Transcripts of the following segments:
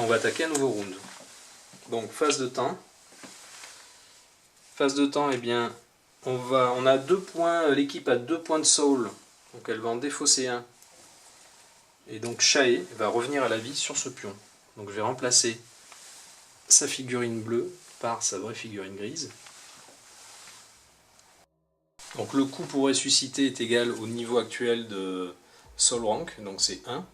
on va attaquer un nouveau round. Donc phase de temps. Phase de temps, eh bien, on a 2 points, l'équipe a 2 points de soul, donc elle va en défausser un. Et donc Shae va revenir à la vie sur ce pion. Donc je vais remplacer sa figurine bleue par sa vraie figurine grise. Donc le coût pour ressusciter est égal au niveau actuel de Soul Rank, donc c'est 1.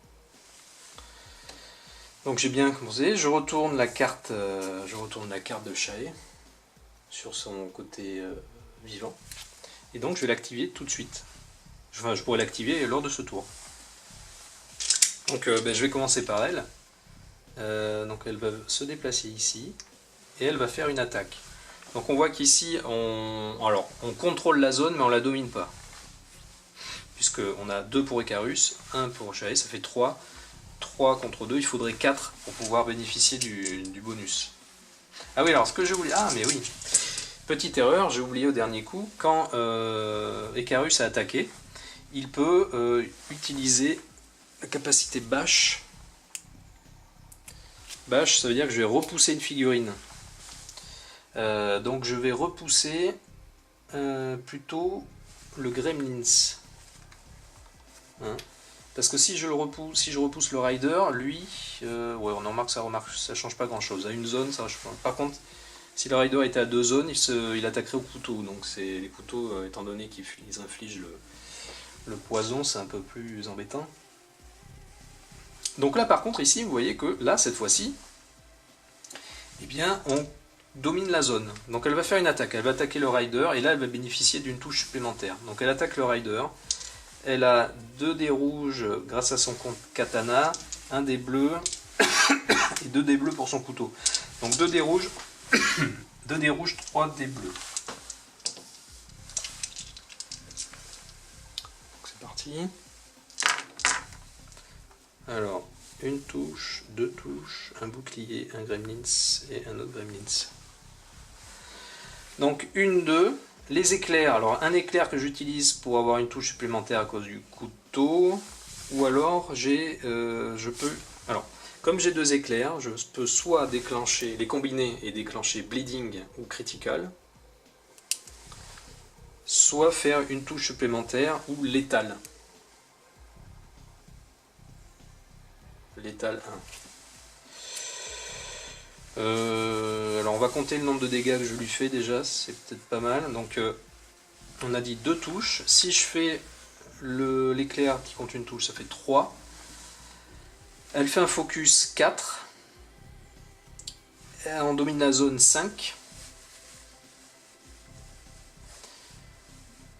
Donc j'ai bien commencé, je retourne la carte de Shae sur son côté vivant. Et donc je vais l'activer tout de suite. Enfin, je pourrais l'activer lors de ce tour. Donc je vais commencer par elle. Donc elle va se déplacer ici et elle va faire une attaque. Donc on voit qu'ici on contrôle la zone mais on la domine pas. Puisque on a 2 pour Icarus, 1 pour Shae, ça fait 3. 3 contre 2, il faudrait 4 pour pouvoir bénéficier du bonus. Ah oui, alors ce que je voulais... Ah mais oui, petite erreur, j'ai oublié au dernier coup, quand Icarus a attaqué, il peut utiliser la capacité bâche. Bâche, ça veut dire que je vais repousser une figurine. Donc je vais repousser plutôt le Gremlins. Hein, parce que si je repousse le Rider, lui, ouais, on remarque ça change pas grand chose. À une zone, ça change pas. Par contre, si le Rider était à 2 zones, il attaquerait au couteau. Donc les couteaux, étant donné qu'ils infligent le poison, c'est un peu plus embêtant. Donc là, par contre, ici, vous voyez que là, cette fois-ci, eh bien, on domine la zone. Donc elle va faire une attaque. Elle va attaquer le Rider et là, elle va bénéficier d'une touche supplémentaire. Donc elle attaque le Rider. Elle a 2 dés rouges grâce à son katana, 1 dé bleu et 2 dés bleus pour son couteau. Donc 2 dés rouges, 2 dés rouges, 3 dés bleus. C'est parti. Alors, une touche, 2 touches, un bouclier, un gremlins et un autre gremlins. Donc 1, 2. Les éclairs, alors un éclair que j'utilise pour avoir une touche supplémentaire à cause du couteau, ou alors comme j'ai 2 éclairs, je peux soit les combiner et déclencher bleeding ou critical, soit faire une touche supplémentaire ou létale. Létale 1. Alors on va compter le nombre de dégâts que je lui fais déjà, c'est peut-être pas mal. Donc on a dit 2 touches. Si je fais l'éclair qui compte une touche, ça fait 3. Elle fait un focus 4. On domine la zone 5.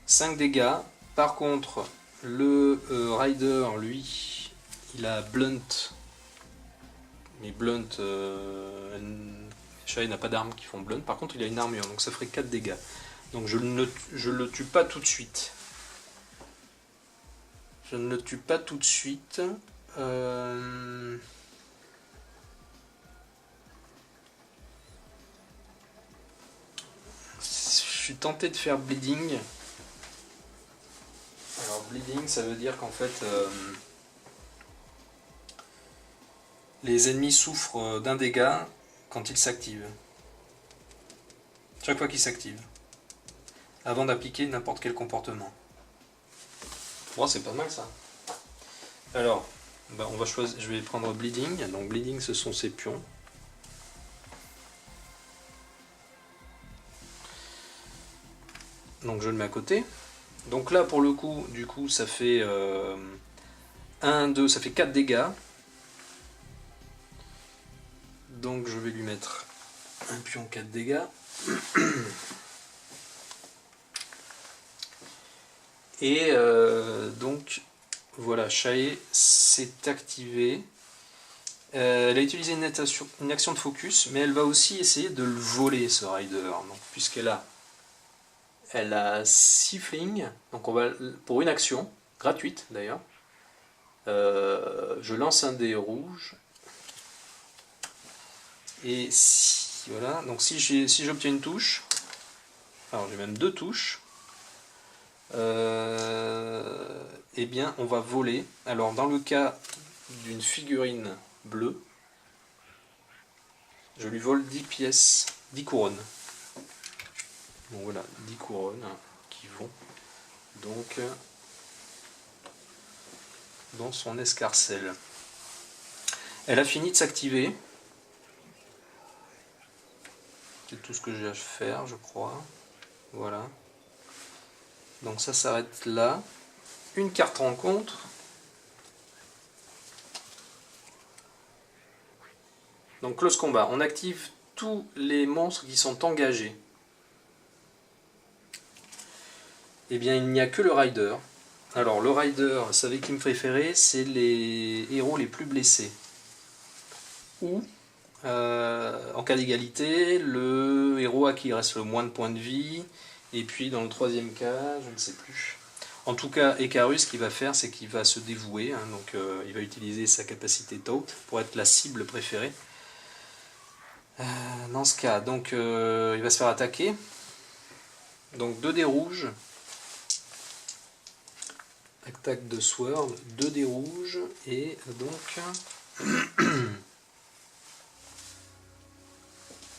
5 dégâts. Par contre, le Rider, lui, il a Blunt. Mais Blunt, Shae n'a pas d'armes qui font Blunt. Par contre, il a une armure, donc ça ferait 4 dégâts. Donc je ne le tue pas tout de suite. Je ne le tue pas tout de suite. Je suis tenté de faire bleeding. Alors bleeding, ça veut dire qu'en fait les ennemis souffrent d'un dégât quand ils s'activent. Chaque fois qu'ils s'activent. Avant d'appliquer n'importe quel comportement. Bon, c'est pas mal ça. Alors, on va choisir, je vais prendre bleeding. Donc bleeding, ce sont ces pions. Donc je le mets à côté. Donc là, pour le coup, du coup, ça fait 1, 2, ça fait 4 dégâts. Donc je vais lui mettre un pion 4 dégâts. Et donc voilà, Shae s'est activée. Elle a utilisé une action de focus, mais elle va aussi essayer de le voler, ce Rider. Donc, puisqu'elle a 6 flings, donc on va, pour une action, gratuite d'ailleurs, je lance un dé rouge. Et si, voilà, donc si j'obtiens une touche, alors j'ai même 2 touches, eh bien on va voler. Alors dans le cas d'une figurine bleue, je lui vole 10 pièces, 10 couronnes. Bon voilà, 10 couronnes qui vont donc dans son escarcelle. Elle a fini de s'activer. C'est tout ce que j'ai à faire, je crois. Voilà. Donc ça s'arrête là. Une carte rencontre. Donc close combat. On active tous les monstres qui sont engagés. Eh bien, il n'y a que le Rider. Alors, le Rider, vous savez qui me préférait, c'est les héros les plus blessés. Ou, en cas d'égalité, le héros à qui il reste le moins de points de vie. Et puis, dans le troisième cas, je ne sais plus. En tout cas, Icarus, ce qu'il va faire, c'est qu'il va se dévouer. Hein, donc, il va utiliser sa capacité Taunt pour être la cible préférée. Dans ce cas, donc, il va se faire attaquer. Donc, 2 dés rouges. Attaque de Sword, 2 dés rouges, et donc...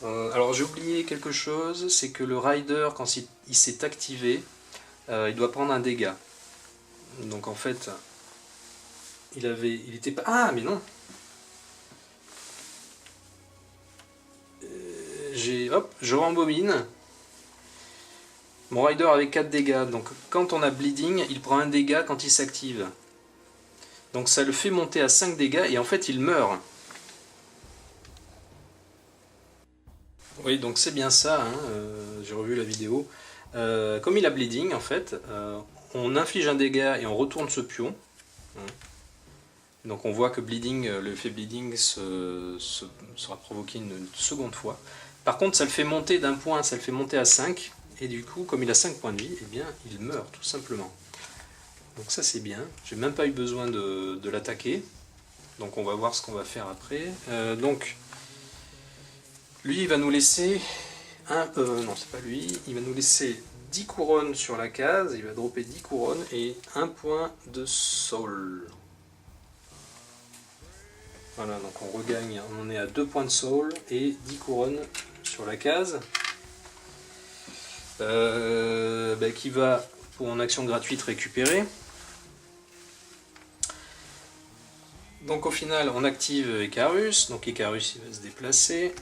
alors j'ai oublié quelque chose, c'est que le Rider, quand il s'est activé, il doit prendre un dégât. Donc en fait, il était pas... Ah mais non, hop, je rembobine. Mon Rider avec 4 dégâts, donc quand on a Bleeding, il prend un dégât quand il s'active. Donc ça le fait monter à 5 dégâts et en fait il meurt. Oui, donc c'est bien ça, hein, j'ai revu la vidéo. Comme il a Bleeding, en fait, on inflige un dégât et on retourne ce pion. Donc on voit que Bleeding, l'effet Bleeding sera provoqué une seconde fois. Par contre, ça le fait monter d'un point, ça le fait monter à 5. Et du coup, comme il a 5 points de vie, eh bien, il meurt tout simplement. Donc ça c'est bien. J'ai même pas eu besoin de l'attaquer. Donc on va voir ce qu'on va faire après. Donc, lui, il va nous laisser... non, c'est pas lui. Il va nous laisser 10 couronnes sur la case. Il va dropper 10 couronnes et 1 point de soul. Voilà, donc on regagne. On est à 2 points de soul et 10 couronnes sur la case. Qui va pour en action gratuite récupérer. Donc au final on active Icarus, donc Icarus il va se déplacer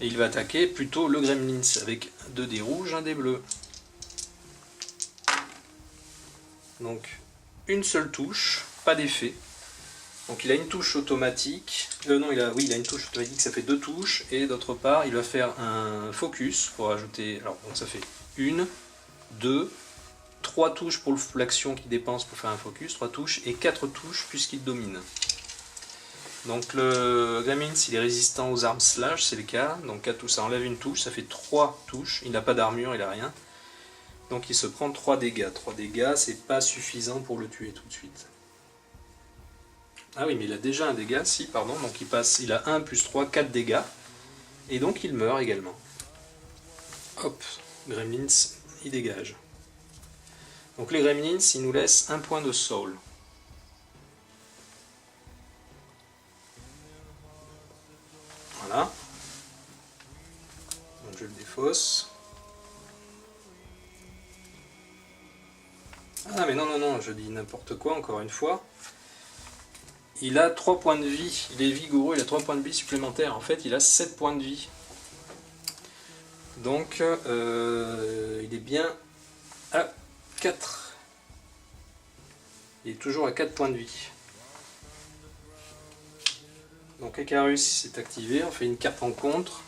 et il va attaquer plutôt le Gremlins avec 2 dés rouges, 1 dé bleu. Donc une seule touche, pas d'effet. Donc il a une touche automatique, non il a une touche automatique, ça fait 2 touches, et d'autre part il va faire un focus pour ajouter, alors donc ça fait 1, 2, 3 touches pour l'action qu'il dépense pour faire un focus, 3 touches, et 4 touches puisqu'il domine. Donc le Gremlins il est résistant aux armes slash, c'est le cas, donc 4 touches, ça enlève une touche, ça fait 3 touches, il n'a pas d'armure, il n'a rien. Donc il se prend 3 dégâts, 3 dégâts c'est pas suffisant pour le tuer tout de suite. Ah oui, mais il a déjà un dégât, si, pardon, donc il a 1 plus 3, 4 dégâts, et donc il meurt également. Hop, Gremlins, il dégage. Donc les Gremlins, ils nous laissent 1 point de soul. Voilà. Donc je le défausse. Ah mais non, je dis n'importe quoi encore une fois. Il a 3 points de vie, il est vigoureux, il a 3 points de vie supplémentaires. En fait, il a 7 points de vie. Donc, il est bien à 4. Il est toujours à 4 points de vie. Donc, Icarus s'est activé, on fait une carte rencontre.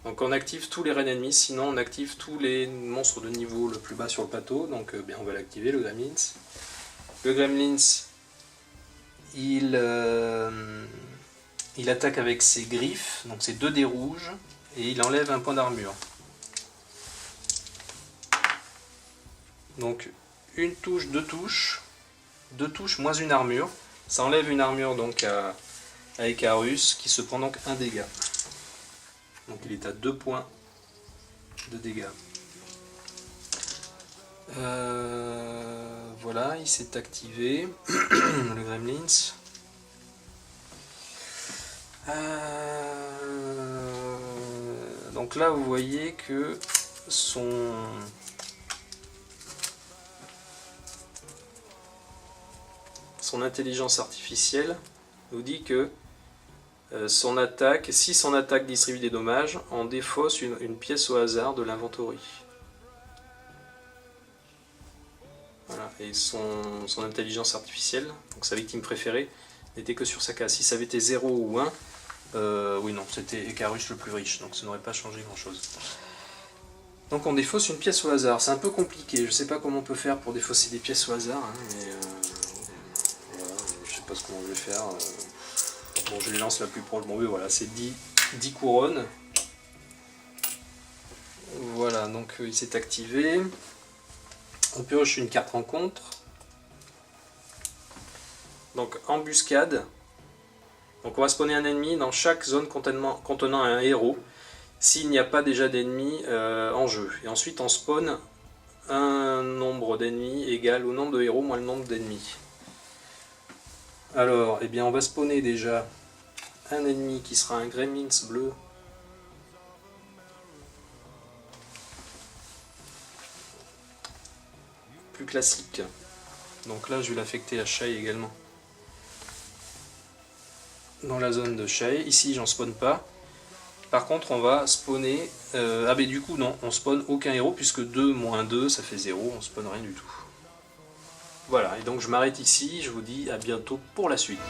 Donc on active tous les reines ennemis, sinon on active tous les monstres de niveau le plus bas sur le plateau, donc bien on va l'activer, le Gremlins. Le Gremlins, il attaque avec ses griffes, donc c'est 2 dés rouges, et il enlève 1 point d'armure. Donc une touche, 2 touches moins une armure, ça enlève une armure donc à Icarus, qui se prend donc 1 dégât. Donc il est à 2 points de dégâts. Voilà, il s'est activé, le Gremlins. Donc là, vous voyez que son intelligence artificielle nous dit que son attaque, si son attaque distribue des dommages, en défausse une pièce au hasard de l'inventory. Voilà. Et son intelligence artificielle, donc sa victime préférée, n'était que sur sa case. Si ça avait été 0 ou 1, oui non, c'était Icarus le plus riche, donc ça n'aurait pas changé grand chose. Donc on défausse une pièce au hasard, c'est un peu compliqué, je ne sais pas comment on peut faire pour défausser des pièces au hasard, hein, mais voilà, je sais pas ce qu'on va faire. Bon, je les lance la plus proche, bon oui voilà, c'est 10 couronnes. Voilà, donc il s'est activé. On pioche une carte rencontre. Donc embuscade. Donc on va spawner un ennemi dans chaque zone contenant un héros, s'il n'y a pas déjà d'ennemis en jeu. Et ensuite on spawn un nombre d'ennemis égal au nombre de héros moins le nombre d'ennemis. Alors, eh bien on va spawner déjà un ennemi qui sera un Gremlins bleu. Plus classique. Donc là je vais l'affecter à Shay également. Dans la zone de Shay, ici j'en spawn pas. Par contre on va spawner... ah mais du coup non, on spawn aucun héros puisque 2 moins 2 ça fait 0, on spawn rien du tout. Voilà, et donc je m'arrête ici, je vous dis à bientôt pour la suite.